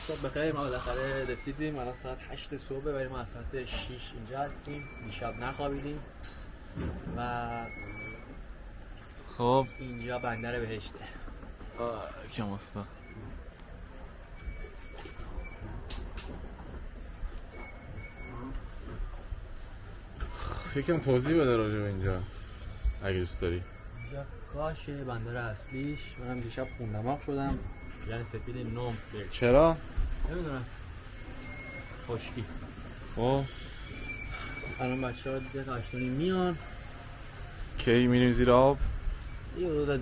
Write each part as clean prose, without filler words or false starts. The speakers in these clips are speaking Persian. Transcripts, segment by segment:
صبح بخیر. ما بالاخره رسیدیم. الان ساعت 8 صبح ولی ما از ساعت 6 اینجا هستیم. دیشب نخوابیدیم و خب اینجا بندر بهشته. کم استا فکرم توضیح بده راجع به اینجا اگه دوست داری. اینجا کاشه بندر اصلیش. منم دیشب خوندماغ شدم. یعنی سفید نوم. چرا؟ نمیدونم. خشکی. خب الان بچه ها دیگه 8:30 میان. کی میریم زیر آب؟ یه حدود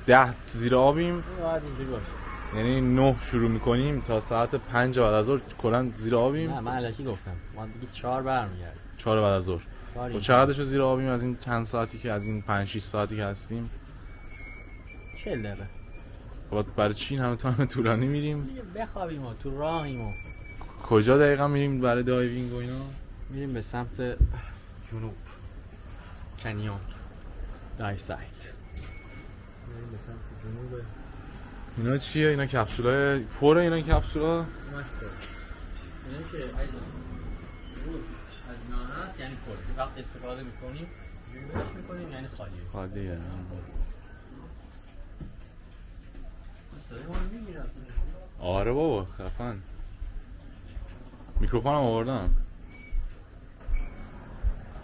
10 زیر آبیم. باید اینجوری باشه. یعنی 9 شروع میکنیم تا ساعت 5 بعد از ظهر کلا زیر آبیم. نه من الکی گفتم. ما دیگه 4 برمیگردیم. 4 بعد از ظهر. خب چقدرشو زیر آبیم از این چند ساعتی که از این 5-6 ساعتی که هستیم؟ 40 دقیقه. خب برای چی این همه تایم طولانی میریم؟ دیگه بخوابیم و تو راهیم. کجا دقیقا میریم برای دایوینگ و اینا؟ میریم به سمت جنوب. کنیون. دای سایت. میریم به سمت جنوب. اینا چیه؟ اینا کپسولای پره. اینا کپسولا ماش پر. اینا که روش از اینا هست یعنی پر. وقت استفاده میکنیم اینجوری بهش میکنیم یعنی خالیه. خالیه. آره بابا خفن. میکروفونم آوردم.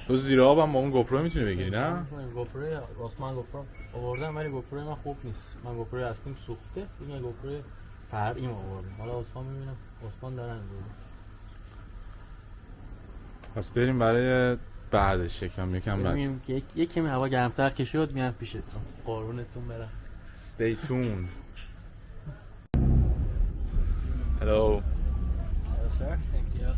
تو زیر آبم با اون گوپرو میتونی بگیری نه؟ گوپرو راست من گوپرو آوردم ولی گوپرو من خوب نیست. من گوپرو اصلیم سوخته. دیگه گوپرو فرعی آوردم. حالا عثمان میبینم عثمان دارن دیگه. پس بریم برای بعدش یکم بعد. یک کمی هوا گرمتر که شد میام پیشتون. قربونتون برم. Stay tuned. Hello. Hello sir. Thank you.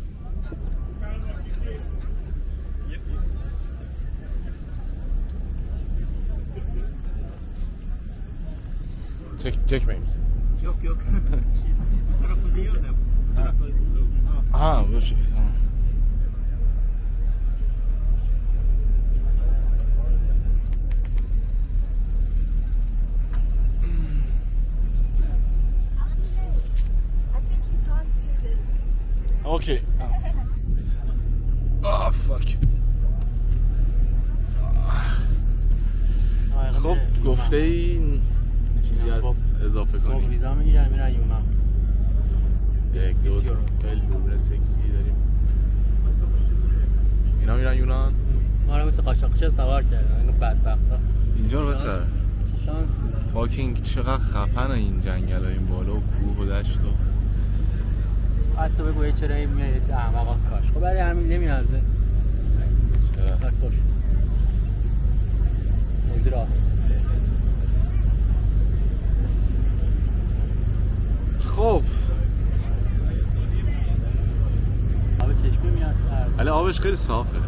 Çek misin? Yok. Bu tarafı değil de bu tarafı. Ha bu şey. Tamam. Okay. Oh fuck. خب گفته این چیزی از اضافه کنیم. صبح ویزا میگیرن میرن یونان. یک دوست خیلی دوربین سکسی داریم. اینا میرن یونان. ما رو مثل قاچاقچی سوار کردن. اینو بدبختا. اینجا رو بسر. شانس. فاکینگ چقدر خفنه این جنگل ها این بالا و کوه و دشت و حتی بگویی چرا این میاد ایسه احمقان کاش. خب برای همین نمیارزه. چرا؟ خاک خوش. موزی راه. خب آب چشمی میاد سر. ولی آبش خیلی صافه.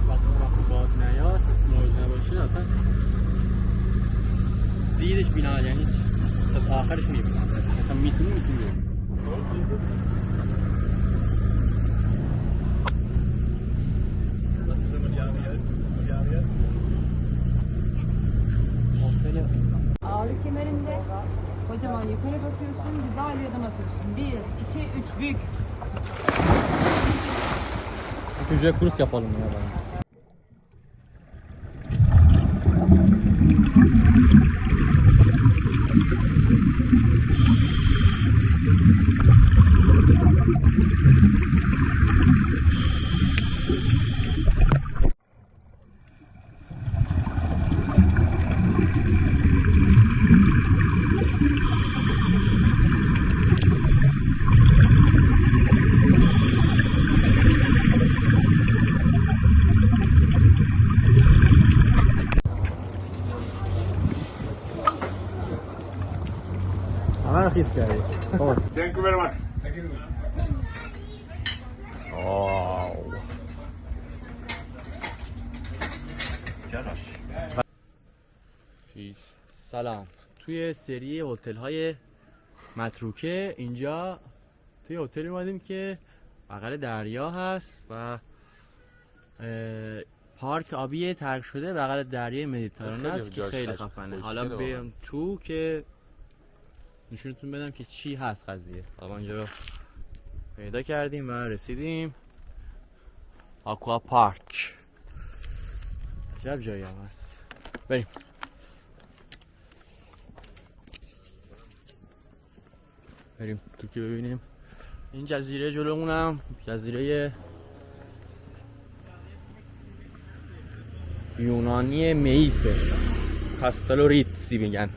وقتی باد نیاد موج نباشه اصلا دیدش بینا یعنی تا آخرش میبینی. مثلا میتونی Ağırlık kemerinde kocaman yukarı bakıyorsun, güzel bir adım atıyorsun. 1, 2, 3, büyük. Çocuğa kurs yapalım ya. همه رو خیز کردی. Thank you very much. پیس. سلام. توی سری هتل های متروکه اینجا توی هتل اومدیم که بغل دریا هست و پارک آبی ترک شده بغل دریای مدیترانه خیلی است که جاش خیلی خوشگله خفنه. حالا واقعا. بیام تو که نشونتون بدم که چی هست قضیه. حالا اینجا پیدا کردیم و رسیدیم آکوا پارک. عجب جایی هم هست. بریم. بریم تو که ببینیم. این جزیره جلومونم جزیره یونانی میسه، کاستالو ریتسی میگن.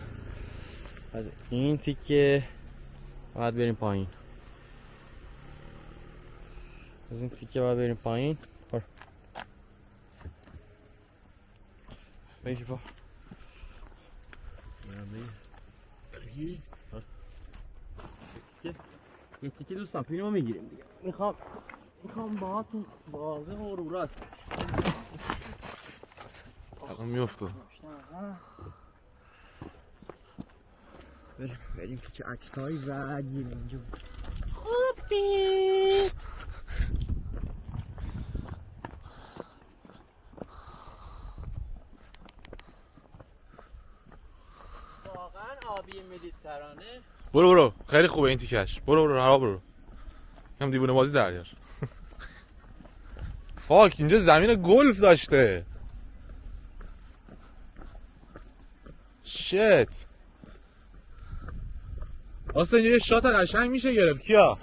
از این تیکه باید بریم پایین. از این تیکه باید بریم پایین. برو بگی با این تیکه دوستان فیلمو میگیریم دیگه. میخوام باهاتون واضح و رو راست الان میفته. بریم که عکسایی بگیریم اینجا. خوبی واقعا آبی مدیترانه. برو خیلی خوبه این تیکش. برو هم دیوونه بازی در بیار. فاک اینجا زمین گلف داشته. شت واسه اینجا یه شات قشنگ میشه گرفت. کیا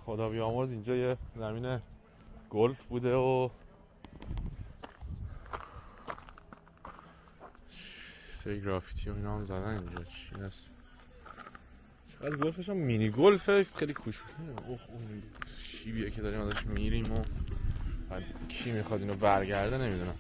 خدا بیامرز اینجا یه زمین گلف بوده و سری گرافیتی و اینا هم زدن اینجا. چی هست؟ چقدر گلفش هم مینی گلفه خیلی کوچوکه. اوه شیبیه که داریم ازش میریم و کی میخواد اینو برگرده نمیدونم.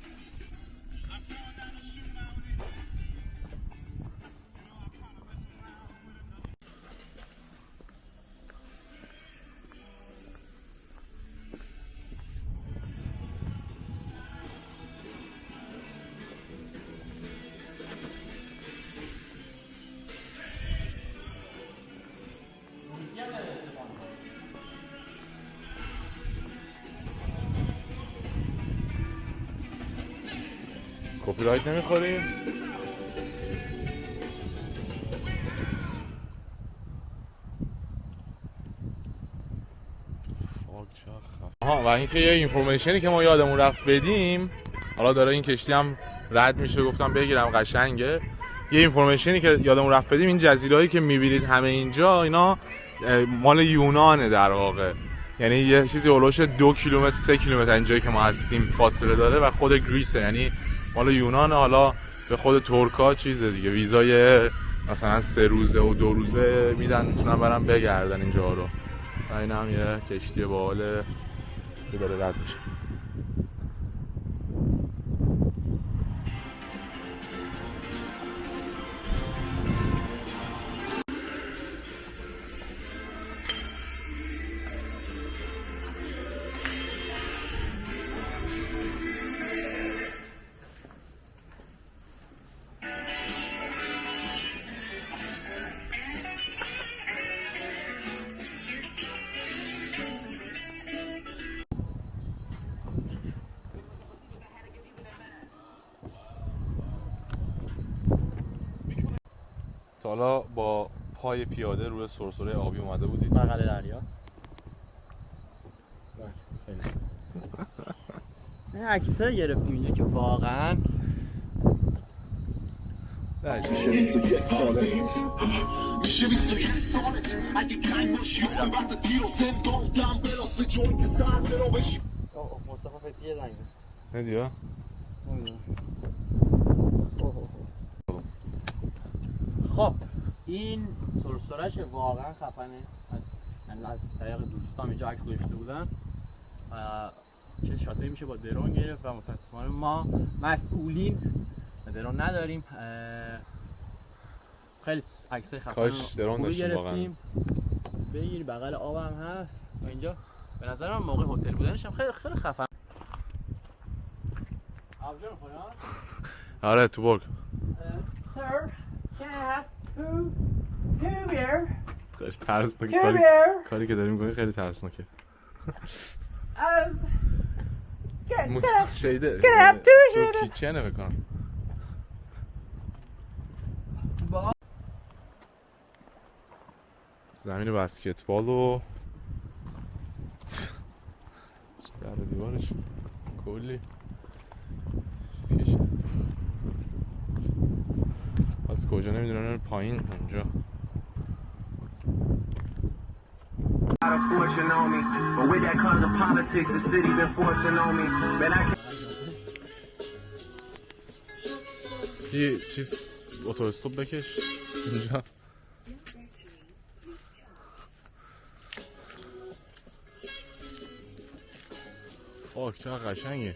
کپی رایت نمیخوریم. آها و اینکه یه اینفورمیشنی که ما یادمون رفت بدیم، حالا داره این کشتی هم رد میشه گفتم بگیرم قشنگه. یه اینفورمیشنی که یادمون رفت بدیم، این جزیرهایی که میبینید همه اینجا اینا مال یونانه در واقع. یعنی یه چیزی اولوش 2 کیلومتر 3 کیلومتر اینجایی که ما هستیم فاصله داره و خود گریسه، یعنی مال یونان. حالا به خود ترکا چیزه دیگه، ویزای مثلا 3 روزه و 2 روزه میدن میتونن برن بگردن اینجا رو. و این هم یه کشتی باحاله که داره رد میشه. حالا با پای پیاده روی سرسره آبی اومده بودید بغل دریا. این عکس‌ها گرفتیم اینجا که واقعا مصطفی فتیه زنگ ندیا خب این سرسره‌ش واقعا خفنه. از طریق دوستان اینجا عکس گرفته بودن. چه شاتایی میشه با درون گرفت و متاسفانه ما مسئولین درون نداریم. خیلی عکسای خفن کاش درون داشتیم واقعا. بگیری بغل آب هم هست و اینجا به نظر من موقع هتل بودنش هم خیلی خفن. آبجو می‌خوری ها؟ آره تو برگ. Sir, can I have two beer? خیلی ترسناکه Two beer. کاری که داریم می‌کنی خیلی ترسناکه. şeyde تو کیچنه بکنم زمین بسکتبال و در دیوارش کلی چیز کشه از کجا نمیدونم پایین اونجا fortune on me, but with that comes the politics the city been forcing on me. Man, I can't. یه چیز اتوستوپ بکش اینجا چقدر قشنگه